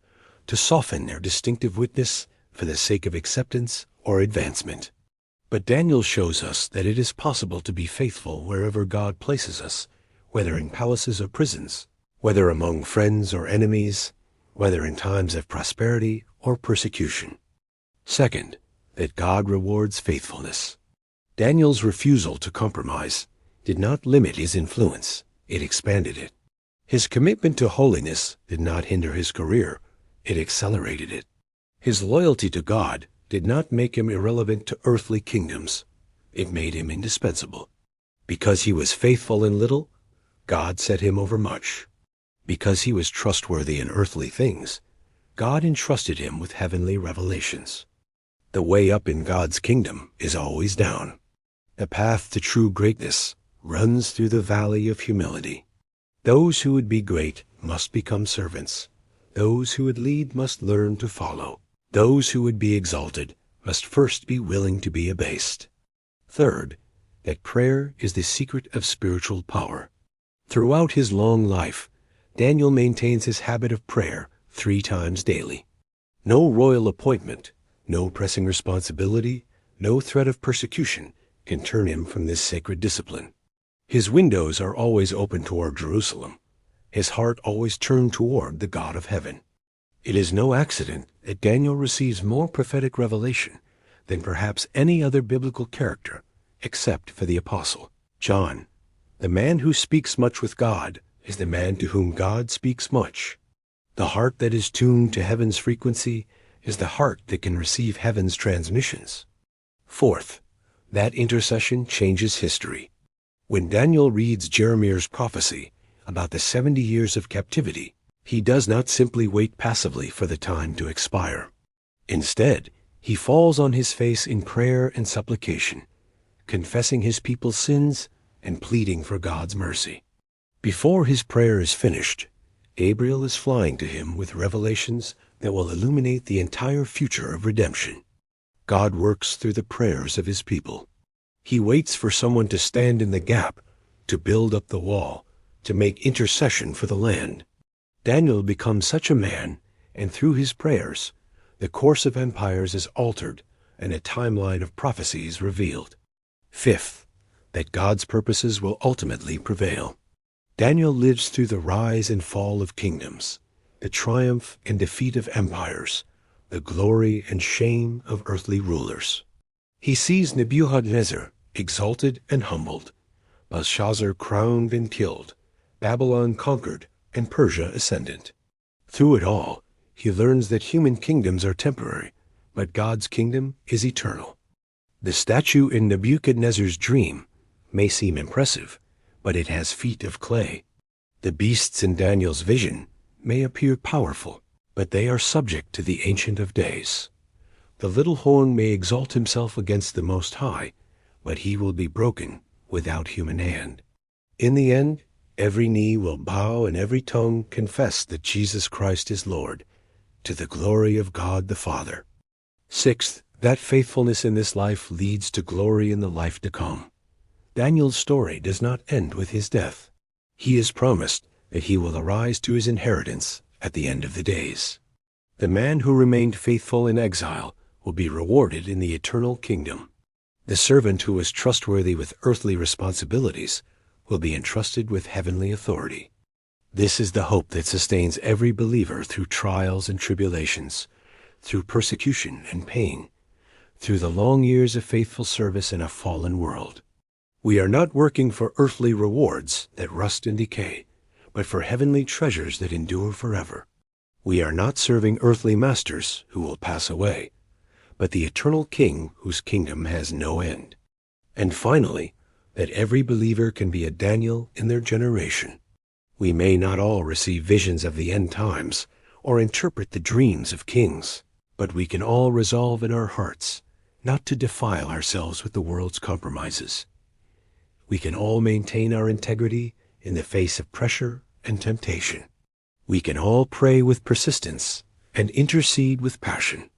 to soften their distinctive witness for the sake of acceptance or advancement. But Daniel shows us that it is possible to be faithful wherever God places us, whether in palaces or prisons, whether among friends or enemies, whether in times of prosperity or persecution. Second, that God rewards faithfulness. Daniel's refusal to compromise did not limit his influence, it expanded it. His commitment to holiness did not hinder his career, it accelerated it. His loyalty to God did not make him irrelevant to earthly kingdoms, it made him indispensable. Because he was faithful in little, God set him over much. Because he was trustworthy in earthly things, God entrusted him with heavenly revelations. The way up in God's kingdom is always down. The path to true greatness runs through the valley of humility. Those who would be great must become servants. Those who would lead must learn to follow. Those who would be exalted must first be willing to be abased. Third, that prayer is the secret of spiritual power. Throughout his long life, Daniel maintains his habit of prayer 3 times daily. No royal appointment, no pressing responsibility, no threat of persecution can turn him from this sacred discipline. His windows are always open toward Jerusalem, his heart always turned toward the God of heaven. It is no accident that Daniel receives more prophetic revelation than perhaps any other biblical character, except for the apostle John. The man who speaks much with God is the man to whom God speaks much. The heart that is tuned to heaven's frequency is the heart that can receive heaven's transmissions. Fourth, that intercession changes history. When Daniel reads Jeremiah's prophecy about the 70 years of captivity, he does not simply wait passively for the time to expire. Instead, he falls on his face in prayer and supplication, confessing his people's sins and pleading for God's mercy. Before his prayer is finished, Gabriel is flying to him with revelations that will illuminate the entire future of redemption. God works through the prayers of his people. He waits for someone to stand in the gap, to build up the wall, to make intercession for the land. Daniel becomes such a man, and through his prayers, the course of empires is altered and a timeline of prophecies revealed. Fifth, that God's purposes will ultimately prevail. Daniel lives through the rise and fall of kingdoms, the triumph and defeat of empires, the glory and shame of earthly rulers. He sees Nebuchadnezzar exalted and humbled, Belshazzar crowned and killed, Babylon conquered, and Persia ascendant. Through it all, he learns that human kingdoms are temporary, but God's kingdom is eternal. The statue in Nebuchadnezzar's dream may seem impressive, but it has feet of clay. The beasts in Daniel's vision may appear powerful, but they are subject to the Ancient of Days. The little horn may exalt himself against the Most High, but he will be broken without human hand. In the end, every knee will bow and every tongue confess that Jesus Christ is Lord, to the glory of God the Father. Sixth, that faithfulness in this life leads to glory in the life to come. Daniel's story does not end with his death. He is promised that he will arise to his inheritance at the end of the days. The man who remained faithful in exile will be rewarded in the eternal kingdom. The servant who was trustworthy with earthly responsibilities will be entrusted with heavenly authority. This is the hope that sustains every believer through trials and tribulations, through persecution and pain, through the long years of faithful service in a fallen world. We are not working for earthly rewards that rust and decay, but for heavenly treasures that endure forever. We are not serving earthly masters who will pass away, but the eternal King whose kingdom has no end. And finally, that every believer can be a Daniel in their generation. We may not all receive visions of the end times or interpret the dreams of kings, but we can all resolve in our hearts not to defile ourselves with the world's compromises. We can all maintain our integrity in the face of pressure and temptation. We can all pray with persistence and intercede with passion.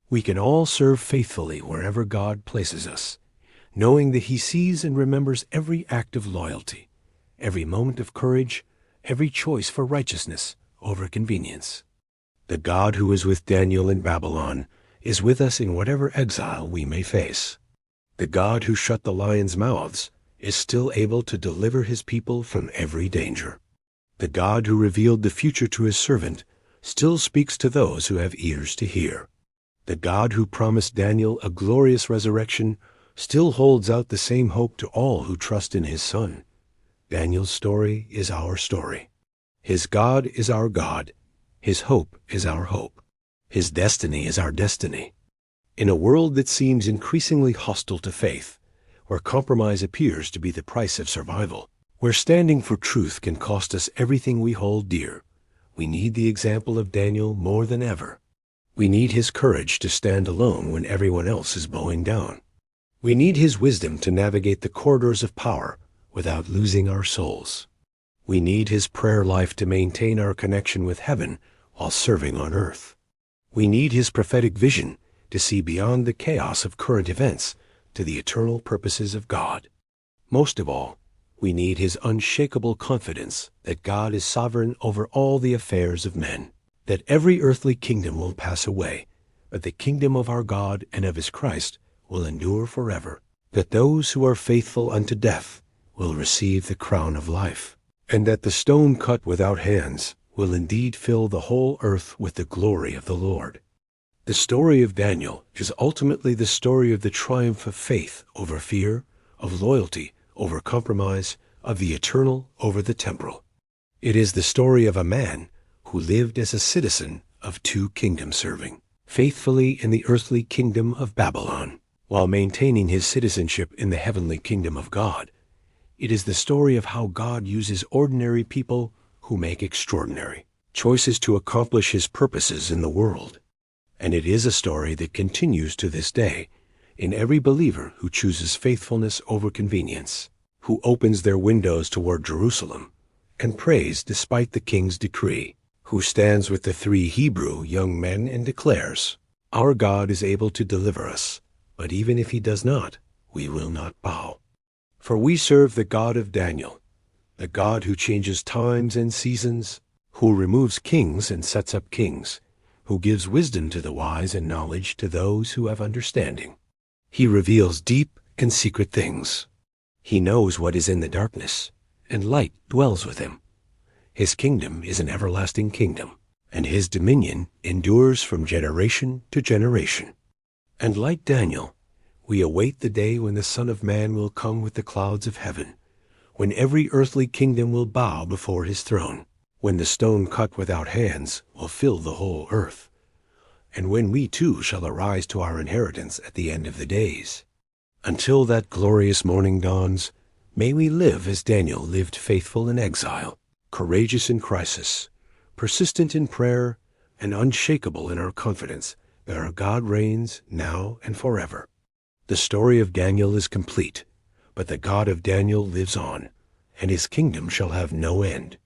We can all serve faithfully wherever God places us, knowing that He sees and remembers every act of loyalty, every moment of courage, every choice for righteousness over convenience. The God who is with Daniel in Babylon is with us in whatever exile we may face. The God who shut the lions' mouths is still able to deliver His people from every danger. The God who revealed the future to His servant still speaks to those who have ears to hear. The God who promised Daniel a glorious resurrection still holds out the same hope to all who trust in His Son. Daniel's story is our story. His God is our God. His hope is our hope. His destiny is our destiny. In a world that seems increasingly hostile to faith, where compromise appears to be the price of survival, where standing for truth can cost us everything we hold dear, we need the example of Daniel more than ever. We need his courage to stand alone when everyone else is bowing down. We need his wisdom to navigate the corridors of power without losing our souls. We need his prayer life to maintain our connection with heaven while serving on earth. We need his prophetic vision to see beyond the chaos of current events to the eternal purposes of God. Most of all, we need his unshakable confidence that God is sovereign over all the affairs of men, that every earthly kingdom will pass away, but the kingdom of our God and of his Christ will endure forever, that those who are faithful unto death will receive the crown of life, and that the stone cut without hands will indeed fill the whole earth with the glory of the Lord. The story of Daniel is ultimately the story of the triumph of faith over fear, of loyalty over compromise, of the eternal over the temporal. It is the story of a man who lived as a citizen of two kingdoms serving, faithfully in the earthly kingdom of Babylon, while maintaining his citizenship in the heavenly kingdom of God. It is the story of how God uses ordinary people who make extraordinary choices to accomplish his purposes in the world. And it is a story that continues to this day in every believer who chooses faithfulness over convenience, who opens their windows toward Jerusalem and prays despite the king's decree, who stands with the three Hebrew young men and declares, "Our God is able to deliver us, but even if he does not, we will not bow. For we serve the God of Daniel, the God who changes times and seasons, who removes kings and sets up kings, who gives wisdom to the wise and knowledge to those who have understanding. He reveals deep and secret things. He knows what is in the darkness, and light dwells with him. His kingdom is an everlasting kingdom, and his dominion endures from generation to generation." And like Daniel, we await the day when the Son of Man will come with the clouds of heaven, when every earthly kingdom will bow before his throne, when the stone cut without hands will fill the whole earth, and when we too shall arise to our inheritance at the end of the days. Until that glorious morning dawns, may we live as Daniel lived, faithful in exile, courageous in crisis, persistent in prayer, and unshakable in our confidence Our God reigns now and forever. The story of Daniel is complete, but the God of Daniel lives on, and his kingdom shall have no end.